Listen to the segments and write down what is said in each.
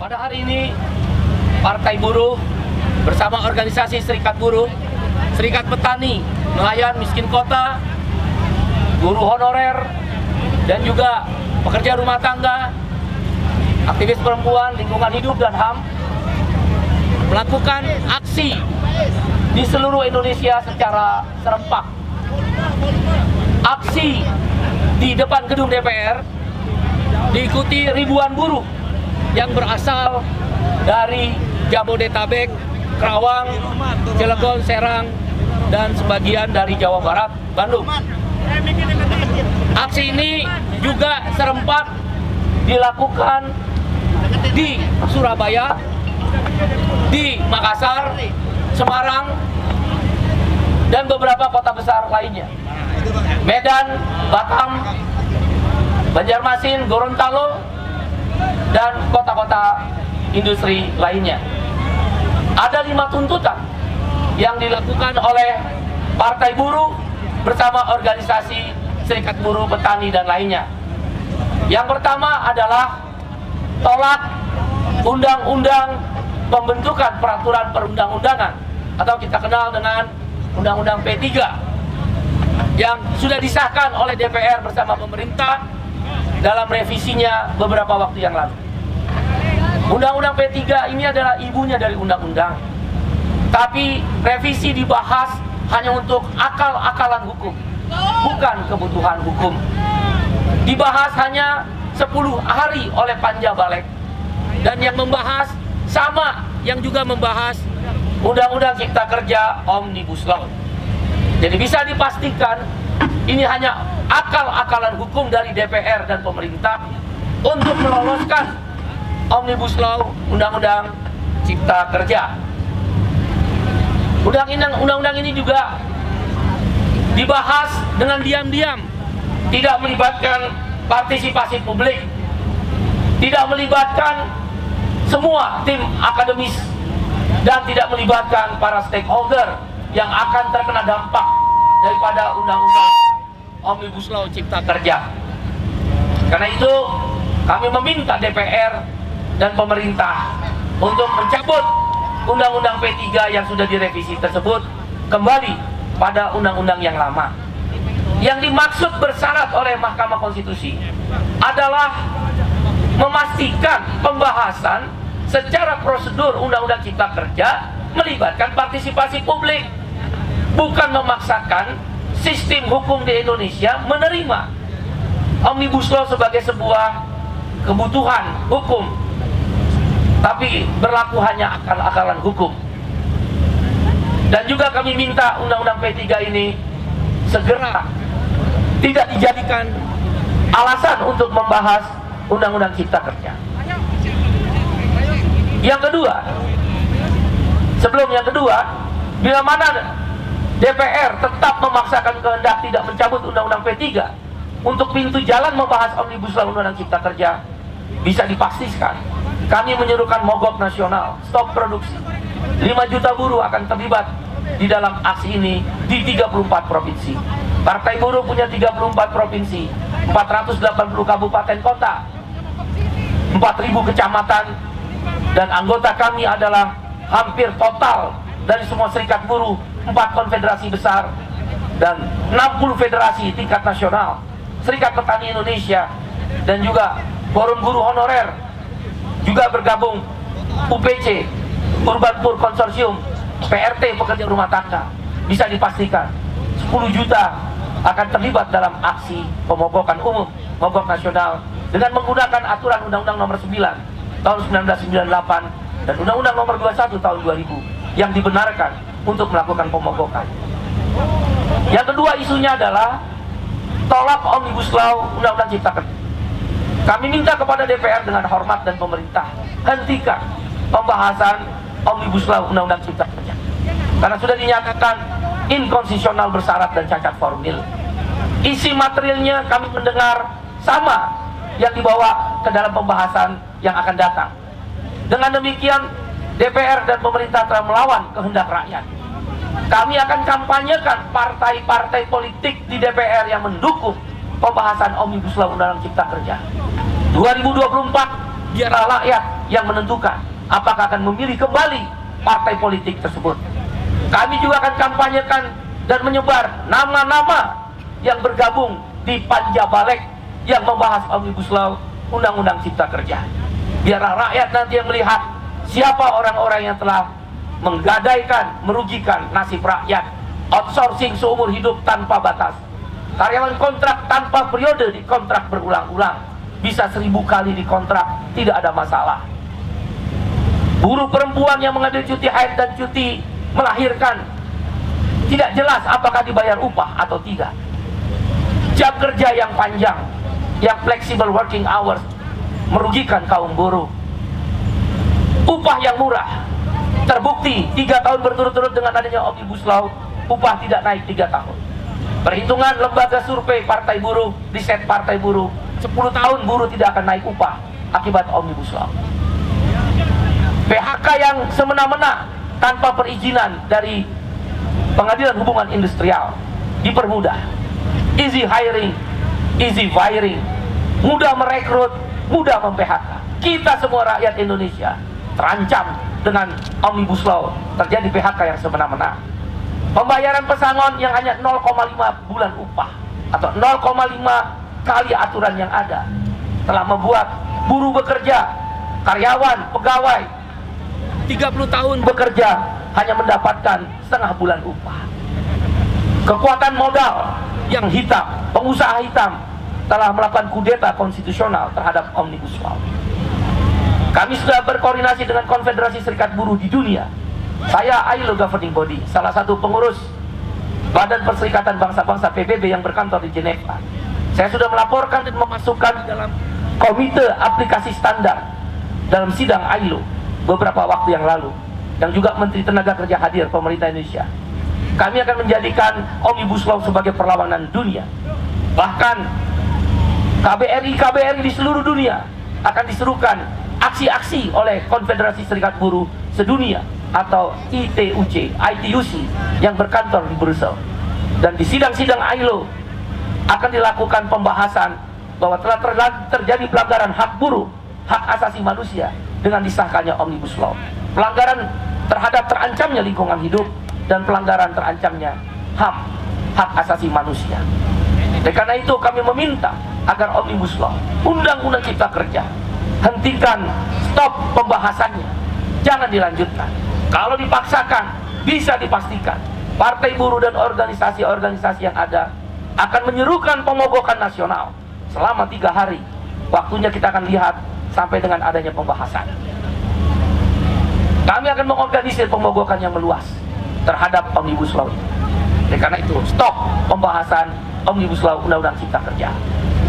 Pada hari ini, Partai Buruh bersama organisasi Serikat Buruh, Serikat Petani, Nelayan Miskin Kota, guru honorer, dan juga pekerja rumah tangga, aktivis perempuan, lingkungan hidup, dan HAM melakukan aksi di seluruh Indonesia secara serempak. Aksi di depan gedung DPR diikuti ribuan buruh yang berasal dari Jabodetabek, Kerawang, Cilegon, Serang, dan sebagian dari Jawa Barat, Bandung. Aksi ini juga serempak dilakukan di Surabaya, di Makassar, Semarang, dan beberapa kota besar lainnya. Medan, Batam, Banjarmasin, Gorontalo, dan kota-kota industri lainnya. Ada 5 tuntutan yang dilakukan oleh Partai Buruh bersama organisasi Serikat Buruh, Petani, dan lainnya. Yang pertama adalah tolak undang-undang pembentukan peraturan perundang-undangan atau kita kenal dengan Undang-Undang P3 yang sudah disahkan oleh DPR bersama pemerintah dalam revisinya beberapa waktu yang lalu. Undang-Undang P3 ini adalah ibunya dari undang-undang, tapi revisi dibahas hanya untuk akal-akalan hukum, bukan kebutuhan hukum. Dibahas hanya 10 hari oleh Panja Balek, dan yang membahas sama yang juga membahas Undang-Undang Cipta Kerja Omnibus Law. Jadi bisa dipastikan ini hanya akal-akalan hukum dari DPR dan pemerintah untuk meloloskan Omnibus Law, Undang-Undang Cipta Kerja. Undang-undang ini juga dibahas dengan diam-diam, tidak melibatkan partisipasi publik, tidak melibatkan semua tim akademis, dan tidak melibatkan para stakeholder yang akan terkena dampak daripada Undang-Undang Omnibus Law Cipta Kerja. Karena itu kami meminta DPR dan pemerintah untuk mencabut Undang-Undang P3 yang sudah direvisi tersebut kembali pada undang-undang yang lama. Yang dimaksud bersyarat oleh Mahkamah Konstitusi adalah memastikan pembahasan secara prosedur Undang-Undang Cipta Kerja melibatkan partisipasi publik, bukan memaksakan sistem hukum di Indonesia menerima Omnibus Law sebagai sebuah kebutuhan hukum, tapi berlaku hanya akal-akalan hukum. Dan juga kami minta Undang-Undang P3 ini segera tidak dijadikan alasan untuk membahas Undang-Undang Cipta Kerja. Yang kedua, bila mana DPR tetap memaksakan kehendak tidak mencabut Undang-Undang P3 untuk pintu jalan membahas Omnibus Law Undang-Undang Cipta Kerja, bisa dipastikan kami menyerukan mogok nasional, stop produksi. 5 juta buruh akan terlibat di dalam aksi ini di 34 provinsi. Partai Buruh punya 34 provinsi, 480 kabupaten kota, 4.000 kecamatan, dan anggota kami adalah hampir total dari semua serikat buruh, 4 konfederasi besar, dan 60 federasi tingkat nasional, Serikat Petani Indonesia, dan juga Forum Guru Honorer, juga bergabung UPC, Urban Poor Consortium, PRT, pekerja rumah tangga. Bisa dipastikan 10 juta akan terlibat dalam aksi pemogokan umum, mogok nasional, dengan menggunakan aturan Undang-Undang Nomor 9 tahun 1998 dan Undang-Undang Nomor 21 tahun 2000 yang dibenarkan untuk melakukan pemogokan. Yang kedua isunya adalah tolak Omnibus Law Undang-Undang Cipta Kerja. Kami minta kepada DPR dengan hormat dan pemerintah, hentikan pembahasan Omnibus Law Undang-Undang Cipta Kerja karena sudah dinyatakan inkonstitusional, bersyarat, dan cacat formil. Isi materialnya kami mendengar sama yang dibawa ke dalam pembahasan yang akan datang. Dengan demikian DPR dan pemerintah telah melawan kehendak rakyat. Kami akan kampanyekan partai-partai politik di DPR yang mendukung pembahasan Omnibus Law Undang-Undang Cipta Kerja. 2024 biarlah rakyat yang menentukan apakah akan memilih kembali partai politik tersebut. Kami juga akan kampanyekan dan menyebar nama-nama yang bergabung di Panja Balek yang membahas Omnibus Law Undang-Undang Cipta Kerja. Biarlah rakyat nanti yang melihat siapa orang-orang yang telah menggadaikan, merugikan nasib rakyat, outsourcing seumur hidup tanpa batas, karyawan kontrak tanpa periode dikontrak berulang-ulang, bisa 1000 kali dikontrak, tidak ada masalah. Buruh perempuan yang mengambil cuti haid dan cuti melahirkan, tidak jelas apakah dibayar upah atau tidak. Jam kerja yang panjang, yang flexible working hours, merugikan kaum buruh. Upah yang murah, terbukti 3 tahun berturut-turut dengan adanya Omnibus Law, upah tidak naik 3 tahun. Perhitungan lembaga survei partai buruh, riset partai buruh, 10 tahun buruh tidak akan naik upah akibat Omnibus Law. PHK yang semena-mena tanpa perizinan dari Pengadilan Hubungan Industrial dipermudah. Easy hiring, easy firing, mudah merekrut, mudah mem-PHK. Kita semua rakyat Indonesia terancam dengan Omnibus Law, terjadi PHK yang semena-mena. Pembayaran pesangon yang hanya 0,5 bulan upah atau 0,5 kali aturan yang ada telah membuat buruh bekerja, karyawan, pegawai 30 tahun bekerja hanya mendapatkan setengah bulan upah. Kekuatan modal yang hitam, pengusaha hitam telah melakukan kudeta konstitusional terhadap Omnibus Law. Kami sudah berkoordinasi dengan Konfederasi Serikat Buruh di dunia. Saya ILO Governing Body, salah satu pengurus Badan Perserikatan Bangsa-Bangsa PBB yang berkantor di Jeneva. Saya sudah melaporkan dan memasukkan dalam komite aplikasi standar dalam sidang ILO beberapa waktu yang lalu, yang juga Menteri Tenaga Kerja hadir, pemerintah Indonesia. Kami akan menjadikan Omnibus Law sebagai perlawanan dunia. Bahkan KBRI di seluruh dunia akan diserukan aksi-aksi oleh Konfederasi Serikat Buruh Sedunia atau ITUC yang berkantor di Brussel. Dan di sidang-sidang ILO akan dilakukan pembahasan bahwa telah terjadi pelanggaran hak buruh, hak asasi manusia dengan disahkannya Omnibus Law. Pelanggaran terhadap terancamnya lingkungan hidup dan pelanggaran terancamnya HAM, hak asasi manusia. Dan karena itu kami meminta agar Omnibus Law, Undang-Undang Cipta Kerja, hentikan, stop pembahasannya, jangan dilanjutkan. Kalau dipaksakan, bisa dipastikan partai buruh dan organisasi-organisasi yang ada akan menyerukan pemogokan nasional selama 3 hari. Waktunya kita akan lihat sampai dengan adanya pembahasan. Kami akan mengorganisir pemogokan yang meluas terhadap Omnibus Law ini. Karena itu, stop pembahasan Omnibus Law Undang-Undang Cipta Kerja.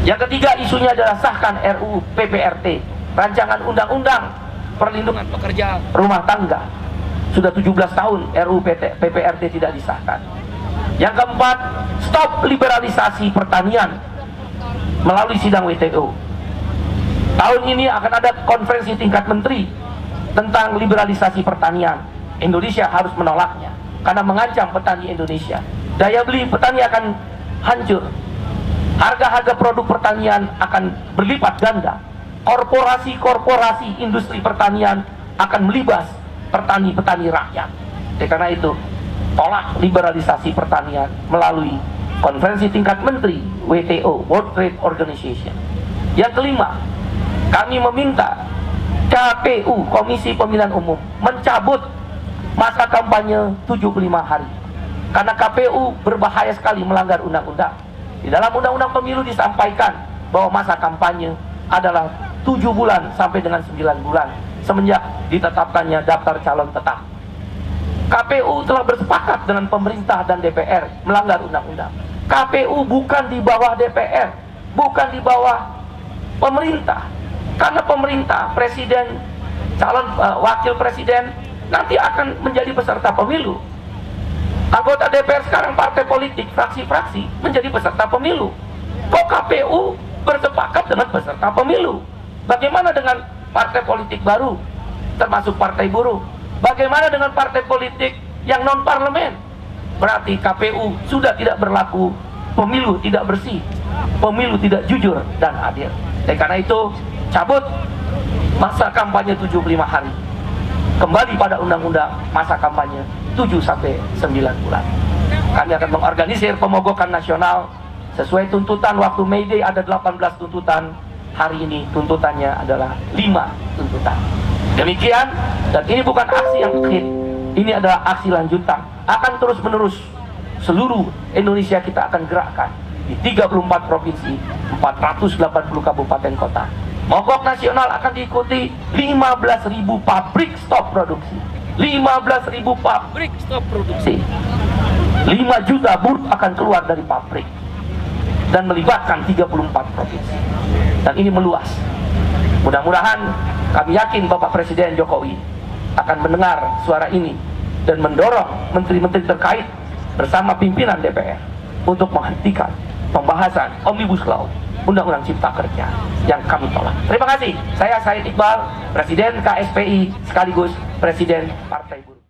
Yang ketiga, isunya adalah sahkan RUU PPRT, Rancangan Undang-Undang Perlindungan Pekerja Rumah Tangga. Sudah 17 tahun RUU PPRT tidak disahkan. Yang keempat, stop liberalisasi pertanian melalui sidang WTO. Tahun ini akan ada konferensi tingkat menteri tentang liberalisasi pertanian. Indonesia harus menolaknya karena mengancam petani Indonesia. Daya beli petani akan hancur. Harga-harga produk pertanian akan berlipat ganda. Korporasi-korporasi industri pertanian akan melibas petani-petani rakyat. Karena itu, tolak liberalisasi pertanian melalui konferensi tingkat menteri WTO, World Trade Organization. Yang kelima, kami meminta KPU, Komisi Pemilihan Umum, mencabut masa kampanye 75 hari. Karena KPU berbahaya sekali melanggar undang-undang. Di dalam undang-undang pemilu disampaikan bahwa masa kampanye adalah 7 bulan sampai dengan 9 bulan semenjak ditetapkannya daftar calon tetap. KPU telah bersepakat dengan pemerintah dan DPR melanggar undang-undang. KPU bukan di bawah DPR, bukan di bawah pemerintah. Karena pemerintah, presiden, calon wakil presiden nanti akan menjadi peserta pemilu. Anggota DPR sekarang partai politik, fraksi-fraksi menjadi peserta pemilu. Kok KPU bersepakat dengan peserta pemilu? Bagaimana dengan partai politik baru, termasuk partai buruh? Bagaimana dengan partai politik yang non-parlemen? Berarti KPU sudah tidak berlaku, pemilu tidak bersih, pemilu tidak jujur dan adil. Dan karena itu, cabut masa kampanye 75 hari. Kembali pada undang-undang masa kampanye 7 sampai 9 bulan. Kami akan mengorganisir pemogokan nasional sesuai tuntutan. Waktu May Day ada 18 tuntutan. Hari ini tuntutannya adalah 5 tuntutan. Demikian, dan ini bukan aksi yang akhir. Ini adalah aksi lanjutan. Akan terus menerus seluruh Indonesia kita akan gerakkan di 34 provinsi, 480 kabupaten kota. Mogok nasional akan diikuti 15.000 pabrik stop produksi. 15.000 pabrik stop produksi. 5 juta buruh akan keluar dari pabrik dan melibatkan 34 provinsi. Dan ini meluas. Mudah-mudahan kami yakin Bapak Presiden Jokowi akan mendengar suara ini dan mendorong menteri-menteri terkait bersama pimpinan DPR untuk menghentikan pembahasan Omnibus Law Undang-Undang Cipta Kerja yang kami tolak. Terima kasih. Saya Said Iqbal, Presiden KSPI sekaligus Presiden Partai Buruh.